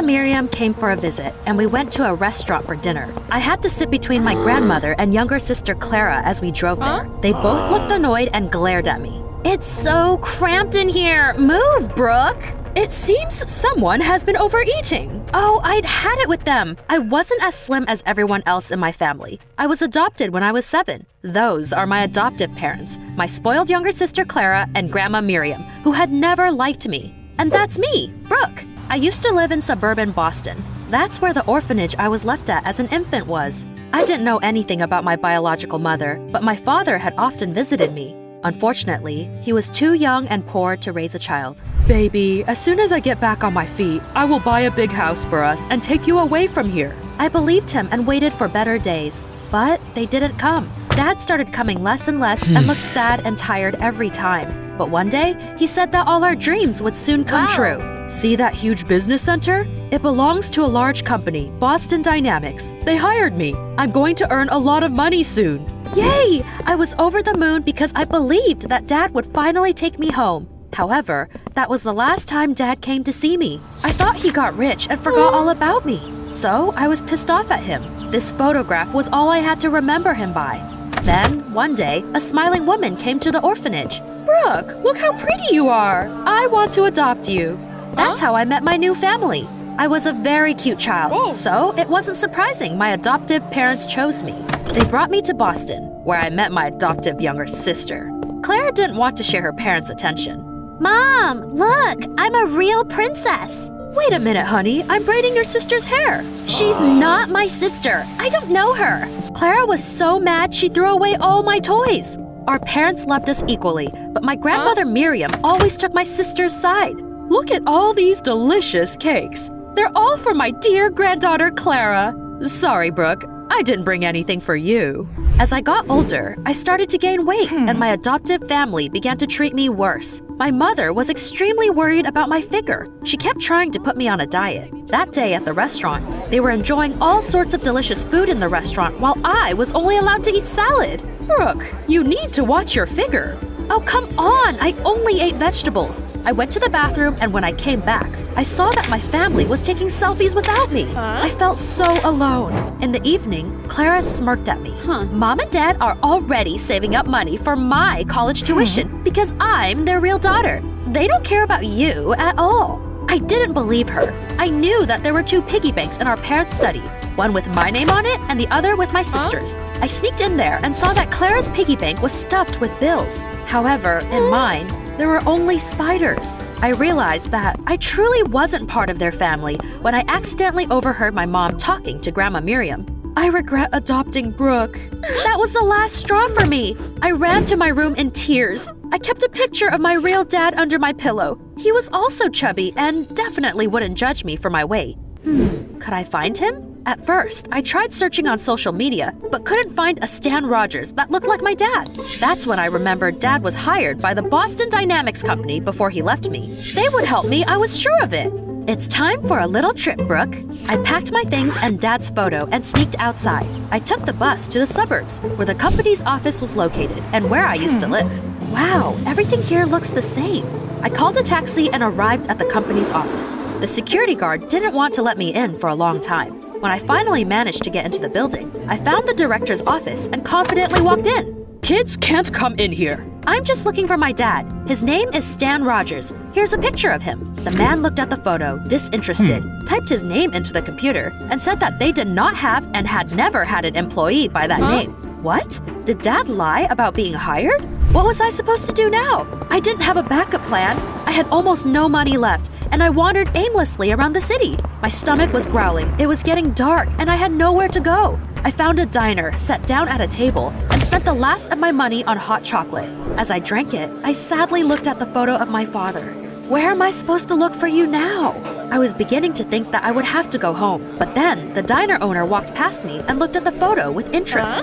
Miriam came for a visit, and we went to a restaurant for dinner. I had to sit between my grandmother and younger sister Clara as we drove there. They both looked annoyed and glared at me. It's so cramped in here. Move, Brooke. It seems someone has been overeating. Oh, I'd had it with them. I wasn't as slim as everyone else in my family. I was adopted when I was 7. Those are my adoptive parents, my spoiled younger sister Clara and Grandma Miriam, who had never liked me. And that's me, Brooke. I used to live in suburban Boston. That's where the orphanage I was left at as an infant was. I didn't know anything about my biological mother, but my father had often visited me. Unfortunately, he was too young and poor to raise a child. Baby, as soon as I get back on my feet, I will buy a big house for us and take you away from here. I believed him and waited for better days, but they didn't come. Dad started coming less and less and looked sad and tired every time. But one day, he said that all our dreams would soon come true. See that huge business center? It belongs to a large company, Boston Dynamics. They hired me. I'm going to earn a lot of money soon. Yay! I was over the moon because I believed that Dad would finally take me home. However, that was the last time Dad came to see me. I thought he got rich and forgot all about me. So I was pissed off at him. This photograph was all I had to remember him by. Then, one day, a smiling woman came to the orphanage. Brooke, look how pretty you are. I want to adopt you. That's how I met my new family. I was a very cute child, so it wasn't surprising my adoptive parents chose me. They brought me to Boston, where I met my adoptive younger sister. Claire didn't want to share her parents' attention. Mom, look, I'm a real princess. Wait a minute, honey, I'm braiding your sister's hair. She's not my sister. I don't know her. Clara was so mad she threw away all my toys. Our parents loved us equally, but my grandmother Miriam always took my sister's side. Look at all these delicious cakes. They're all for my dear granddaughter Clara. Sorry, Brooke, I didn't bring anything for you. As I got older, I started to gain weight, and my adoptive family began to treat me worse. My mother was extremely worried about my figure. She kept trying to put me on a diet. That day at the restaurant, they were enjoying all sorts of delicious food in the restaurant while I was only allowed to eat salad. Brooke, you need to watch your figure. Oh, come on! I only ate vegetables. I went to the bathroom, and when I came back, I saw that my family was taking selfies without me. I felt so alone. In the evening, Clara smirked at me. Mom and Dad are already saving up money for my college tuition because I'm their real daughter. They don't care about you at all. I didn't believe her. I knew that there were 2 piggy banks in our parents' study, one with my name on it and the other with my sister's. I sneaked in there and saw that Clara's piggy bank was stuffed with bills. However, in mine, there were only spiders. I realized that I truly wasn't part of their family when I accidentally overheard my mom talking to Grandma Miriam. I regret adopting Brooke. That was the last straw for me. I ran to my room in tears. I kept a picture of my real dad under my pillow. He was also chubby and definitely wouldn't judge me for my weight. Could I find him? At first, I tried searching on social media, but couldn't find a Stan Rogers that looked like my dad. That's when I remembered Dad was hired by the Boston Dynamics company before he left me. They would help me, I was sure of it. It's time for a little trip, Brooke. I packed my things and Dad's photo and sneaked outside. I took the bus to the suburbs, where the company's office was located and where I used to live. Wow, everything here looks the same. I called a taxi and arrived at the company's office. The security guard didn't want to let me in for a long time. When I finally managed to get into the building, I found the director's office and confidently walked in. Kids can't come in here. I'm just looking for my dad. His name is Stan Rogers. Here's a picture of him. The man looked at the photo, disinterested, typed his name into the computer, and said that they did not have and had never had an employee by that name. What? Did Dad lie about being hired? What was I supposed to do now? I didn't have a backup plan. I had almost no money left, and I wandered aimlessly around the city. My stomach was growling, it was getting dark, and I had nowhere to go. I found a diner, sat down at a table, and spent the last of my money on hot chocolate. As I drank it, I sadly looked at the photo of my father. Where am I supposed to look for you now? I was beginning to think that I would have to go home, but then the diner owner walked past me and looked at the photo with interest.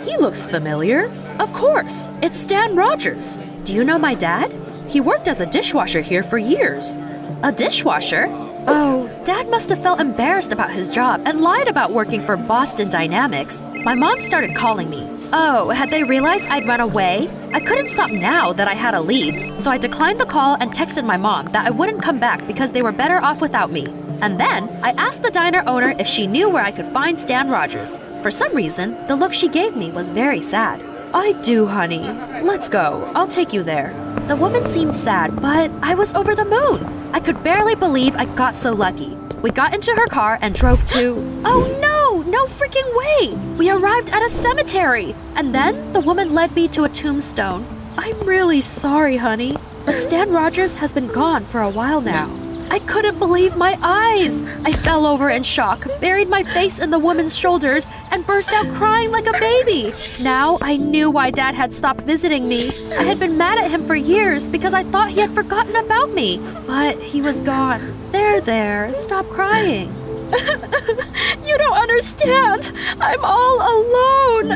He looks familiar. Of course, it's Stan Rogers. Do you know my dad? He worked as a dishwasher here for years. A dishwasher? Oh, Dad must have felt embarrassed about his job and lied about working for Boston Dynamics. My mom started calling me. Oh, had they realized I'd run away? I couldn't stop now that I had to leave, so I declined the call and texted my mom that I wouldn't come back because they were better off without me. And then I asked the diner owner if she knew where I could find Stan Rogers. For some reason, the look she gave me was very sad. I do, honey. Let's go. I'll take you there. The woman seemed sad, but I was over the moon. I could barely believe I got so lucky. We got into her car and drove to… Oh no! No freaking way! We arrived at a cemetery! And then the woman led me to a tombstone. I'm really sorry, honey, but Stan Rogers has been gone for a while now. I couldn't believe my eyes! I fell over in shock, buried my face in the woman's shoulders, and burst out crying like a baby. Now I knew why Dad had stopped visiting me. I had been mad at him for years because I thought he had forgotten about me. But he was gone. There, stop crying. You don't understand. I'm all alone.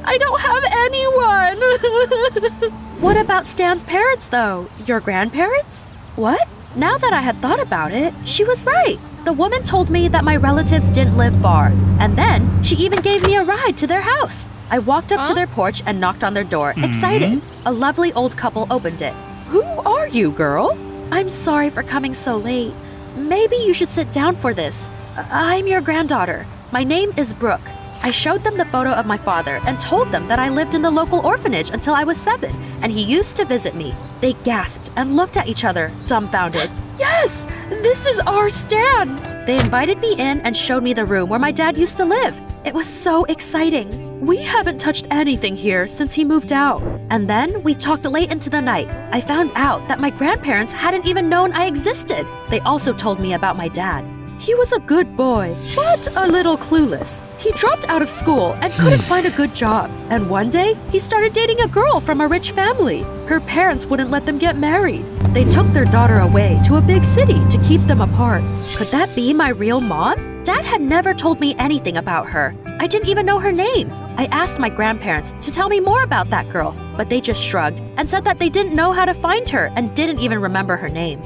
I don't have anyone. What about Stan's parents, though? Your grandparents? What? Now that I had thought about it, she was right. The woman told me that my relatives didn't live far, and then she even gave me a ride to their house. I walked up to their porch and knocked on their door, excited. A lovely old couple opened it. Who are you, girl? I'm sorry for coming so late. Maybe you should sit down for this. I'm your granddaughter. My name is Brooke. I showed them the photo of my father and told them that I lived in the local orphanage until I was 7, and he used to visit me. They gasped and looked at each other, dumbfounded. Yes, this is our Stan! They invited me in and showed me the room where my dad used to live. It was so exciting. We haven't touched anything here since he moved out. And then we talked late into the night. I found out that my grandparents hadn't even known I existed. They also told me about my dad. He was a good boy, but a little clueless. He dropped out of school and couldn't find a good job. And one day, he started dating a girl from a rich family. Her parents wouldn't let them get married. They took their daughter away to a big city to keep them apart. Could that be my real mom? Dad had never told me anything about her. I didn't even know her name. I asked my grandparents to tell me more about that girl, but they just shrugged and said that they didn't know how to find her and didn't even remember her name.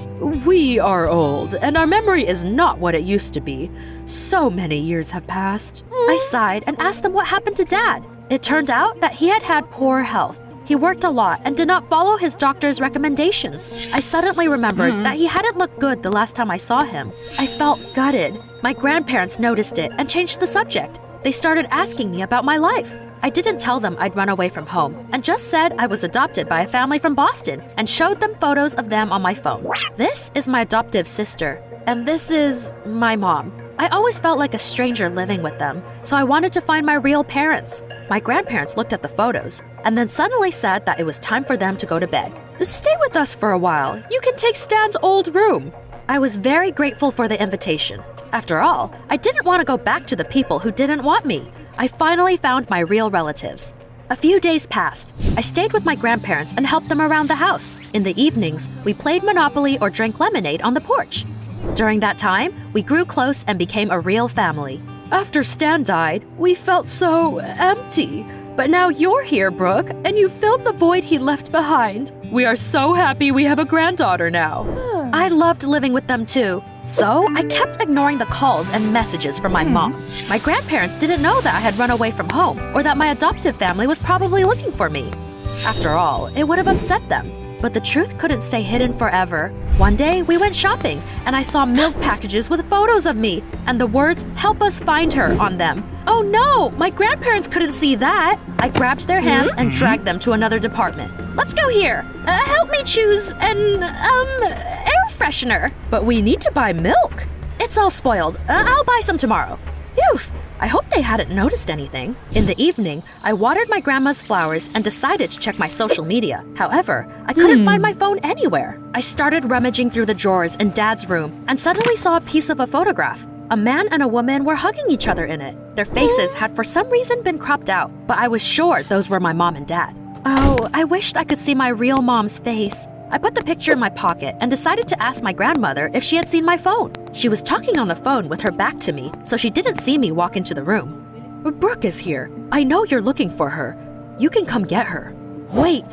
We are old, and our memory is not what it used to be. So many years have passed. I sighed and asked them what happened to Dad. It turned out that he had had poor health. He worked a lot and did not follow his doctor's recommendations. I suddenly remembered that he hadn't looked good the last time I saw him. I felt gutted. My grandparents noticed it and changed the subject. They started asking me about my life. I didn't tell them I'd run away from home and just said I was adopted by a family from Boston and showed them photos of them on my phone. This is my adoptive sister, and this is my mom. I always felt like a stranger living with them, so I wanted to find my real parents. My grandparents looked at the photos and then suddenly said that it was time for them to go to bed. Stay with us for a while. You can take Stan's old room. I was very grateful for the invitation. After all, I didn't want to go back to the people who didn't want me. I finally found my real relatives. A few days passed. I stayed with my grandparents and helped them around the house. In the evenings, we played Monopoly or drank lemonade on the porch. During that time, we grew close and became a real family. After Stan died, we felt so empty. But now you're here, Brooke, and you filled the void he left behind. We are so happy we have a granddaughter now. I loved living with them too. So I kept ignoring the calls and messages from my mom. My grandparents didn't know that I had run away from home or that my adoptive family was probably looking for me. After all, it would have upset them. But the truth couldn't stay hidden forever. One day, we went shopping, and I saw milk packages with photos of me and the words, "Help us find her," on them. Oh no, my grandparents couldn't see that. I grabbed their hands and dragged them to another department. Let's go here. Help me choose an, air freshener. But we need to buy milk. It's all spoiled. I'll buy some tomorrow. Phew. I hope they hadn't noticed anything. In the evening, I watered my grandma's flowers and decided to check my social media. However, I couldn't find my phone anywhere. I started rummaging through the drawers in Dad's room and suddenly saw a piece of a photograph. A man and a woman were hugging each other in it. Their faces had for some reason been cropped out, but I was sure those were my mom and dad. Oh, I wished I could see my real mom's face. I put the picture in my pocket and decided to ask my grandmother if she had seen my phone. She was talking on the phone with her back to me, so she didn't see me walk into the room. Brooke is here. I know you're looking for her. You can come get her. Wait,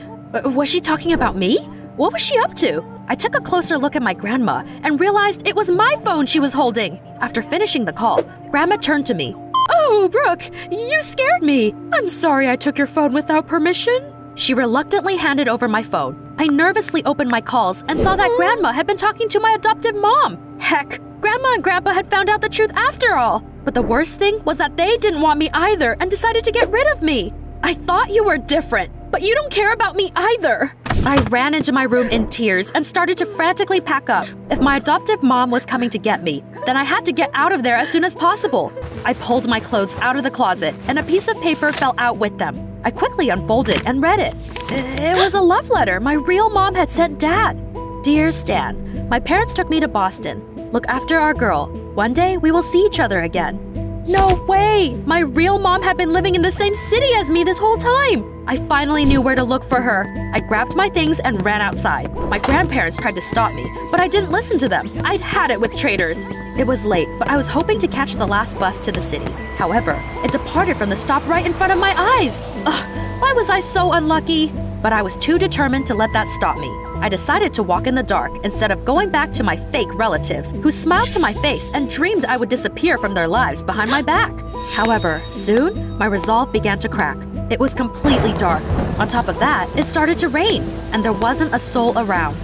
was she talking about me? What was she up to? I took a closer look at my grandma and realized it was my phone she was holding. After finishing the call, Grandma turned to me. Oh, Brooke, you scared me. I'm sorry I took your phone without permission. She reluctantly handed over my phone. I nervously opened my calls and saw that Grandma had been talking to my adoptive mom. Heck, Grandma and Grandpa had found out the truth after all. But the worst thing was that they didn't want me either and decided to get rid of me. I thought you were different, but you don't care about me either. I ran into my room in tears and started to frantically pack up. If my adoptive mom was coming to get me, then I had to get out of there as soon as possible. I pulled my clothes out of the closet, and a piece of paper fell out with them. I quickly unfolded and read it. It was a love letter my real mom had sent Dad. Dear Stan, my parents took me to Boston. Look after our girl. One day we will see each other again. No way! My real mom had been living in the same city as me this whole time! I finally knew where to look for her. I grabbed my things and ran outside. My grandparents tried to stop me, but I didn't listen to them. I'd had it with traitors. It was late, but I was hoping to catch the last bus to the city. However, it departed from the stop right in front of my eyes. Ugh, why was I so unlucky? But I was too determined to let that stop me. I decided to walk in the dark instead of going back to my fake relatives who smiled to my face and dreamed I would disappear from their lives behind my back. However, soon, my resolve began to crack. It was completely dark. On top of that, it started to rain, and there wasn't a soul around.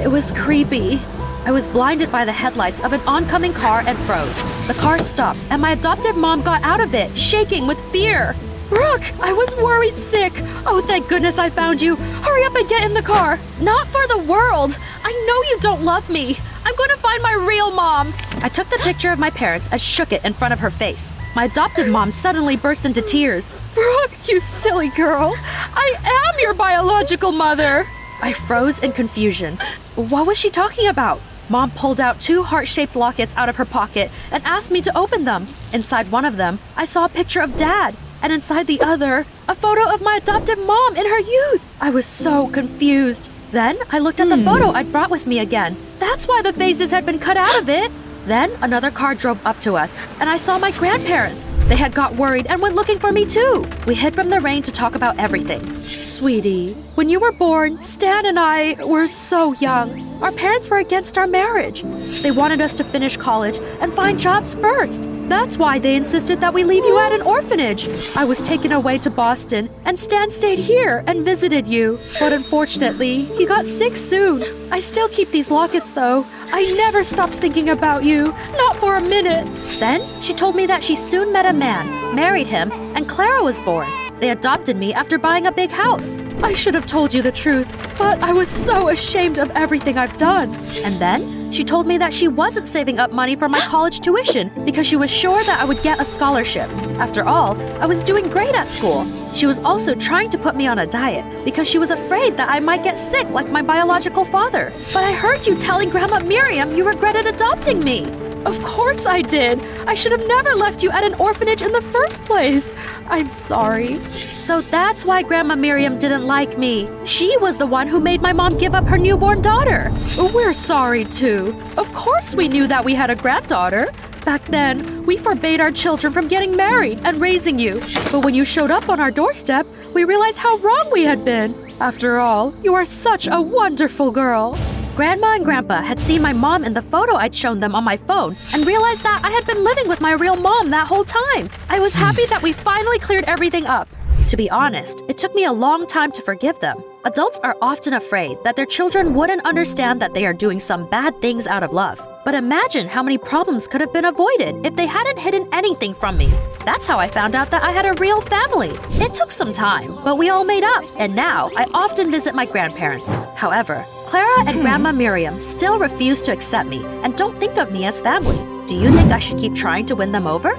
It was creepy. I was blinded by the headlights of an oncoming car and froze. The car stopped, and my adoptive mom got out of it, shaking with fear. Brooke, I was worried sick. Oh, thank goodness I found you. Hurry up and get in the car. Not for the world. I know you don't love me. I'm going to find my real mom. I took the picture of my parents and shook it in front of her face. My adoptive mom suddenly burst into tears. Brooke, you silly girl. I am your biological mother. I froze in confusion. What was she talking about? Mom pulled out 2 heart-shaped lockets out of her pocket and asked me to open them. Inside one of them, I saw a picture of Dad. And inside the other, a photo of my adoptive mom in her youth. I was so confused. Then I looked at the photo I'd brought with me again. That's why the faces had been cut out of it. Then another car drove up to us, and I saw my grandparents. They had got worried and went looking for me too. We hid from the rain to talk about everything. Sweetie, when you were born, Stan and I were so young. Our parents were against our marriage. They wanted us to finish college and find jobs first. That's why they insisted that we leave you at an orphanage. I was taken away to Boston, and Stan stayed here and visited you. But unfortunately, he got sick soon. I still keep these lockets though. I never stopped thinking about you, not for a minute. Then she told me that she soon met a man, married him, and Clara was born. They adopted me after buying a big house. I should have told you the truth, but I was so ashamed of everything I've done. And then she told me that she wasn't saving up money for my college tuition because she was sure that I would get a scholarship. After all, I was doing great at school. She was also trying to put me on a diet because she was afraid that I might get sick like my biological father. But I heard you telling Grandma Miriam you regretted adopting me. Of course I did. I should have never left you at an orphanage in the first place. I'm sorry. So that's why Grandma Miriam didn't like me. She was the one who made my mom give up her newborn daughter. We're sorry too. Of course we knew that we had a granddaughter. Back then, we forbade our children from getting married and raising you. But when you showed up on our doorstep, we realized how wrong we had been. After all, you are such a wonderful girl. Grandma and Grandpa had seen my mom in the photo I'd shown them on my phone and realized that I had been living with my real mom that whole time. I was happy that we finally cleared everything up. To be honest, it took me a long time to forgive them. Adults are often afraid that their children wouldn't understand that they are doing some bad things out of love. But imagine how many problems could have been avoided if they hadn't hidden anything from me. That's how I found out that I had a real family. It took some time, but we all made up, and now I often visit my grandparents. However, Clara and Grandma Miriam still refuse to accept me and don't think of me as family. Do you think I should keep trying to win them over?